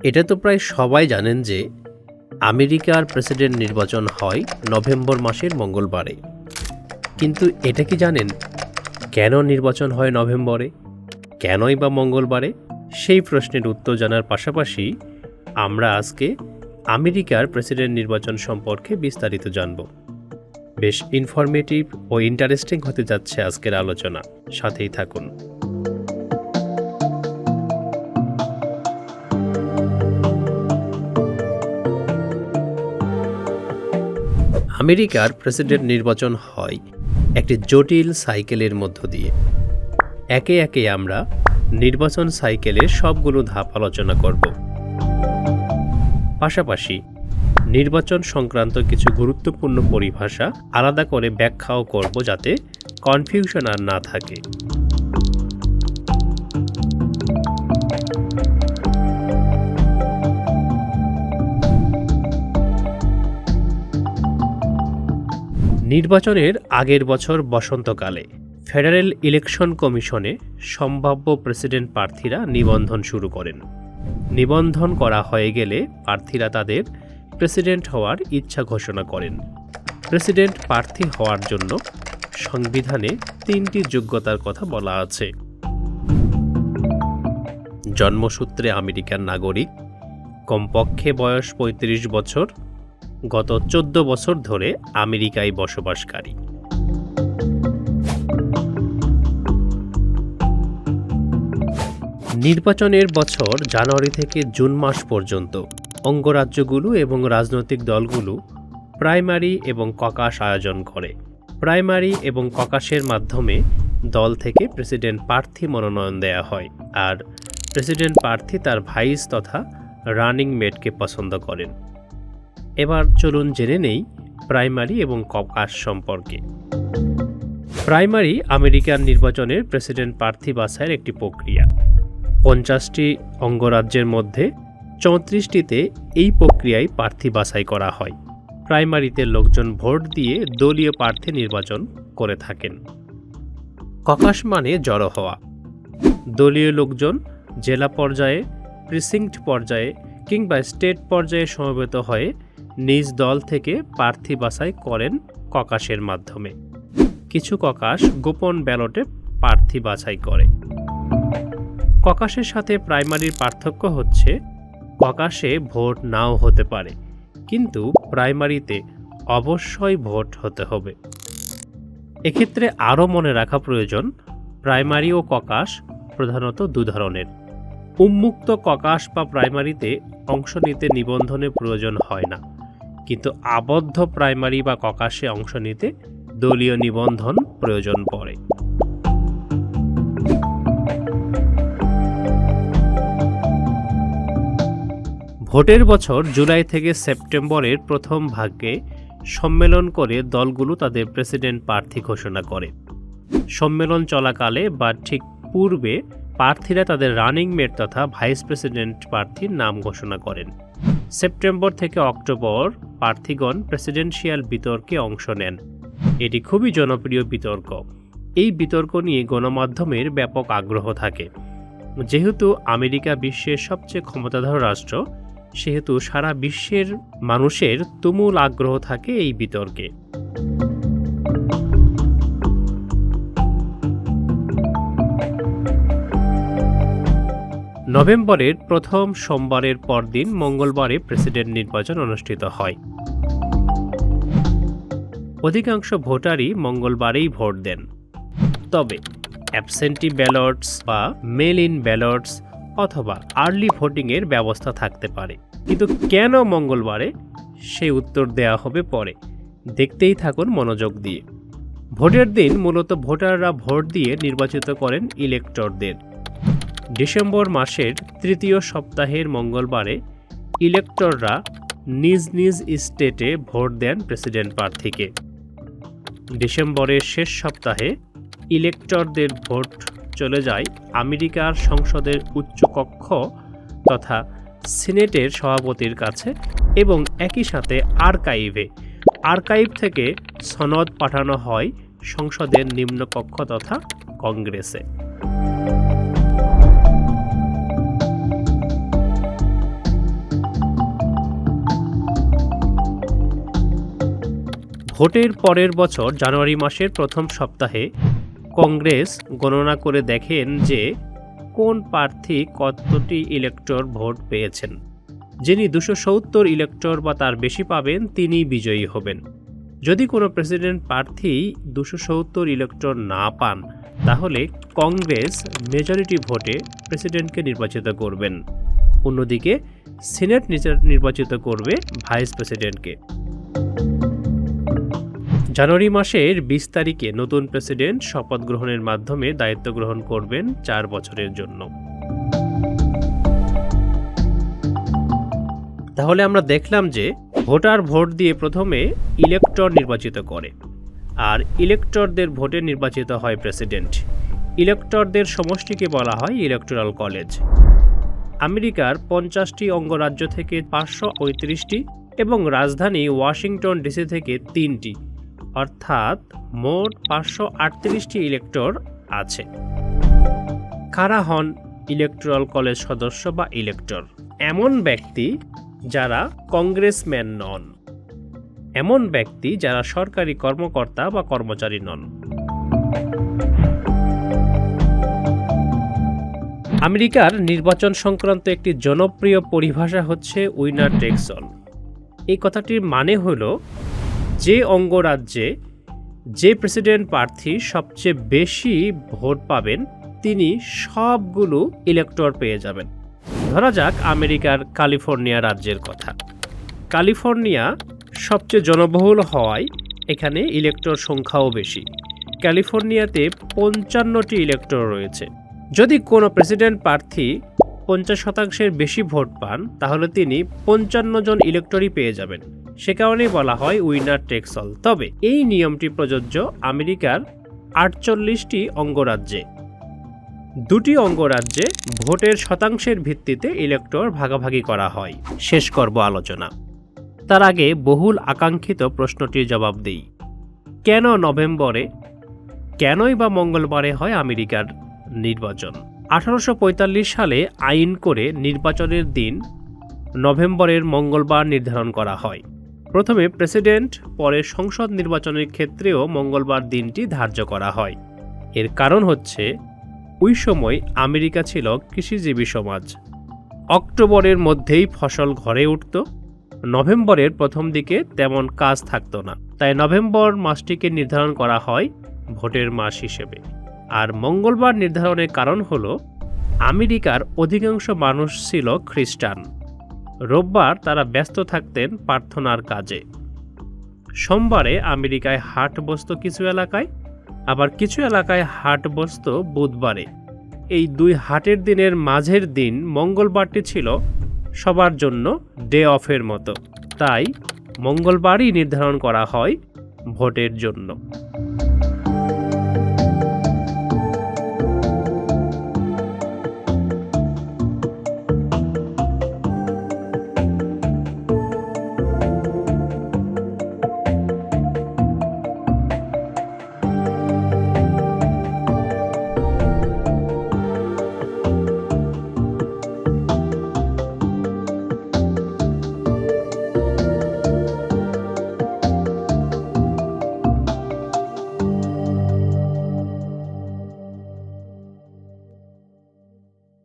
এটা তো প্রায় সবাই জানেন যে আমেরিকার প্রেসিডেন্ট নির্বাচন হয় নভেম্বর মাসের মঙ্গলবারে। কিন্তু এটা কি জানেন কেন নির্বাচন হয় নভেম্বরে, কেনই বা মঙ্গলবারে? সেই প্রশ্নের উত্তর জানার পাশাপাশি আমরা আজকে আমেরিকার প্রেসিডেন্ট নির্বাচন সম্পর্কে বিস্তারিত জানব। বেশ ইনফরমেটিভ ও ইন্টারেস্টিং হতে যাচ্ছে আজকের আলোচনা, সাথেই থাকুন। আমেরিকার প্রেসিডেন্ট নির্বাচন হয় একটি জটিল সাইকেলের মধ্য দিয়ে। একে একে আমরা নির্বাচন সাইকেলের সবগুলো ধাপ আলোচনা করব। পাশাপাশি নির্বাচন সংক্রান্ত কিছু গুরুত্বপূর্ণ পরিভাষা আলাদা করে ব্যাখ্যাও করব, যাতে কনফিউশন আর না থাকে। নির্বাচনের আগের বছর বসন্তকালে ফেডারেল ইলেকশন কমিশনে সম্ভাব্য প্রেসিডেন্ট প্রার্থীরা নিবন্ধন শুরু করেন। নিবন্ধন করা হয়ে গেলে প্রার্থীরা তাদের প্রেসিডেন্ট হওয়ার ইচ্ছা ঘোষণা করেন। প্রেসিডেন্ট প্রার্থী হওয়ার জন্য সংবিধানে 3টি যোগ্যতার কথা বলা আছে: জন্মসূত্রে আমেরিকার নাগরিক, কমপক্ষে বয়স 35 বছর, গত 14 বছর ধরে আমেরিকায় বসবাসকারী। নির্বাচনের বছর জানুয়ারি থেকে জুন মাস পর্যন্ত অঙ্গরাজ্যগুলো এবং রাজনৈতিক দলগুলো প্রাইমারি এবং ককাস আয়োজন করে। প্রাইমারি এবং ককাসের মাধ্যমে দল থেকে প্রেসিডেন্ট প্রার্থী মনোনয়ন দেয়া হয়, আর প্রেসিডেন্ট প্রার্থী তার ভাইস তথা রানিং মেটকে পছন্দ করেন। এবার চলুন জেনে নেই প্রাইমারি এবং ককাস সম্পর্কে। প্রাইমারি আমেরিকান নির্বাচনের প্রেসিডেন্ট প্রার্থী বাছাইয়ের একটি প্রক্রিয়া। 50টি অঙ্গরাজ্যের মধ্যে 34টিতে এই প্রক্রিয়ায় প্রার্থী বাছাই করা হয়। প্রাইমারিতে লোকজন ভোট দিয়ে দলীয় প্রার্থী নির্বাচন করে থাকেন। ককাস মানে জড়ো হওয়া। দলীয় লোকজন জেলা পর্যায়ে, প্রিসিংক্ট পর্যায়ে কিংবা স্টেট পর্যায়ে সমবেত হয়ে নিজ দল থেকে প্রার্থী বাছাই করেন ককাসের মাধ্যমে। কিছু ককাস গোপন ব্যালটে প্রার্থী বাছাই করে। ককাসের সাথে প্রাইমারির পার্থক্য হচ্ছে, ককাসে ভোট নাও হতে পারে, কিন্তু প্রাইমারিতে অবশ্যই ভোট হতে হবে। এক্ষেত্রে আরও মনে রাখা প্রয়োজন, প্রাইমারি ও ককাস প্রধানত 2 ধরনের। উন্মুক্ত ককাস বা প্রাইমারিতে অংশ নিতে নিবন্ধনের প্রয়োজন হয় না, কিন্তু আবদ্ধ প্রাইমারি বা ককাসে অংশ নিতে দলীয় নিবন্ধন প্রয়োজন পড়ে। ভোটের বছর জুলাই থেকে সেপ্টেম্বরের প্রথম ভাগে সম্মেলন করে দলগুলো তাদের প্রেসিডেন্ট প্রার্থী ঘোষণা করে। সম্মেলন চলাকালে বা ঠিক পূর্বে প্রার্থীরা তাদের রানিং মেট তথা ভাইস প্রেসিডেন্ট প্রার্থীর নাম ঘোষণা করেন। সেপ্টেম্বর থেকে অক্টোবর প্রার্থীগণ প্রেসিডেন্সিয়াল বিতর্কে অংশ নেন। এটি খুবই জনপ্রিয় বিতর্ক। এই বিতর্ক নিয়ে গণমাধ্যমের ব্যাপক আগ্রহ থাকে। যেহেতু আমেরিকা বিশ্বের সবচেয়ে ক্ষমতাধর রাষ্ট্র, সেহেতু সারা বিশ্বের মানুষের তুমুল আগ্রহ থাকে এই বিতর্কে। নভেম্বরের প্রথম সোমবারের পরদিন মঙ্গলবারে প্রেসিডেন্ট নির্বাচন অনুষ্ঠিত হয়। অধিকাংশ ভোটারই মঙ্গলবারেই ভোট দেন, তবে অ্যাবসেন্টি ব্যালটস বা মেল ইন ব্যালটস অথবা আর্লি ভোটিংয়ের ব্যবস্থা থাকতে পারে। কিন্তু কেন মঙ্গলবারে, সেই উত্তর দেয়া হবে পরে। দেখতেই থাকুন মনোযোগ দিয়ে। ভোটের দিন মূলত ভোটাররা ভোট দিয়ে নির্বাচিত করেন ইলেক্টরদের। ডিসেম্বর মাসের 3য় সপ্তাহের মঙ্গলবারে ইলেক্টররা নিজ নিজ স্টেটে ভোট দেন প্রেসিডেন্ট প্রার্থীকে। ডিসেম্বরের শেষ সপ্তাহে ইলেক্টরদের ভোট চলে যায় আমেরিকার সংসদের উচ্চকক্ষ তথা সিনেটের সভাপতির কাছে এবং একই সাথে আর্কাইভ থেকে সনদ পাঠানো হয় সংসদের নিম্নকক্ষ তথা কংগ্রেসে। ভোটের পরের বছর জানুয়ারি মাসের প্রথম সপ্তাহে কংগ্রেস গণনা করে দেখেন যে কোন প্রার্থী কতটি ইলেক্টর ভোট পেয়েছেন। যিনি 270 ইলেক্টর বা তার বেশি পাবেন তিনি বিজয়ী হবেন। যদি কোনো প্রেসিডেন্ট প্রার্থী 270 ইলেক্টর না পান তাহলে কংগ্রেস মেজরিটি ভোটে প্রেসিডেন্টকে নির্বাচিত করবেন। অন্যদিকে সিনেট নির্বাচিত করবে ভাইস প্রেসিডেন্টকে। জানুয়ারি মাসের 20 তারিখে নতুন প্রেসিডেন্ট শপথ গ্রহণের মাধ্যমে দায়িত্ব গ্রহণ করবেন 4 বছরের জন্য। তাহলে আমরা দেখলাম যে ভোটার ভোট দিয়ে প্রথমে ইলেক্টর নির্বাচিত করে, আর ইলেক্টরদের ভোটে নির্বাচিত হয় প্রেসিডেন্ট। ইলেক্টরদের সমষ্টিকে বলা হয় ইলেকটোরাল কলেজ। আমেরিকার 50টি অঙ্গরাজ্য থেকে 535টি এবং রাজধানী ওয়াশিংটন ডিসি থেকে 3টি, অর্থাৎ মোট 538টি ইলেক্টর আছে। কারা হন ইলেকটোরাল কলেজ সদস্য বা ইলেক্টর? এমন ব্যক্তি যারা কংগ্রেসম্যান নন, এমন ব্যক্তি যারা সরকারি কর্মকর্তা বা কর্মচারী নন। আমেরিকার নির্বাচন সংক্রান্ত একটি জনপ্রিয় পরিভাষা হচ্ছে উইনার টেকস অল। এই কথাটির মানে হলো যে অঙ্গরাজ্যে যে প্রেসিডেন্ট প্রার্থী সবচেয়ে বেশি ভোট পাবেন তিনি সবগুলো ইলেক্টর পেয়ে যাবেন। ধরা যাক আমেরিকার ক্যালিফোর্নিয়া রাজ্যের কথা। ক্যালিফোর্নিয়া সবচেয়ে জনবহুল হওয়ায় এখানে ইলেক্টর সংখ্যাও বেশি। ক্যালিফোর্নিয়াতে 55টি ইলেক্টর রয়েছে। যদি কোনো প্রেসিডেন্ট প্রার্থী 50% বেশি ভোট পান তাহলে তিনি 55 জন ইলেক্টরই পেয়ে যাবেন। সে কারণেই বলা হয় উইনার টেকস অল। তবে এই নিয়মটি প্রযোজ্য আমেরিকার 48টি অঙ্গরাজ্যে। 2টি অঙ্গরাজ্যে ভোটের শতাংশের ভিত্তিতে ইলেক্টর ভাগাভাগি করা হয়। শেষ করব আলোচনা। তার আগে বহুল আকাঙ্ক্ষিত প্রশ্নটির জবাব দেই। কেন নভেম্বরে, কেনই বা মঙ্গলবারে হয় আমেরিকার নির্বাচন? 1845 সালে আইন করে নির্বাচনের দিন নভেম্বরের মঙ্গলবার নির্ধারণ করা হয়। প্রথমে প্রেসিডেন্ট, পরে সংসদ নির্বাচনের ক্ষেত্রেও মঙ্গলবার দিনটি ধার্য করা হয়। এর কারণ হচ্ছে ওই সময় আমেরিকা ছিল কৃষিজীবী সমাজ। অক্টোবরের মধ্যেই ফসল ঘরে উঠত, নভেম্বরের প্রথম দিকে তেমন কাজ থাকতো না। তাই নভেম্বর মাসটিকে নির্ধারণ করা হয় ভোটের মাস হিসেবে। আর মঙ্গলবার নির্ধারণের কারণ হলো আমেরিকার অধিকাংশ মানুষ ছিল খ্রিস্টান। রোববার তারা ব্যস্ত থাকতেন প্রার্থনার কাজে। সোমবারে আমেরিকায় হাট বসত কিছু এলাকায়, আবার কিছু এলাকায় হাট বসত বুধবারে। এই 2 হাটের দিনের মাঝের দিন মঙ্গলবারটি ছিল সবার জন্য ডে অফের মতো। তাই মঙ্গলবারই নির্ধারণ করা হয় ভোটের জন্য।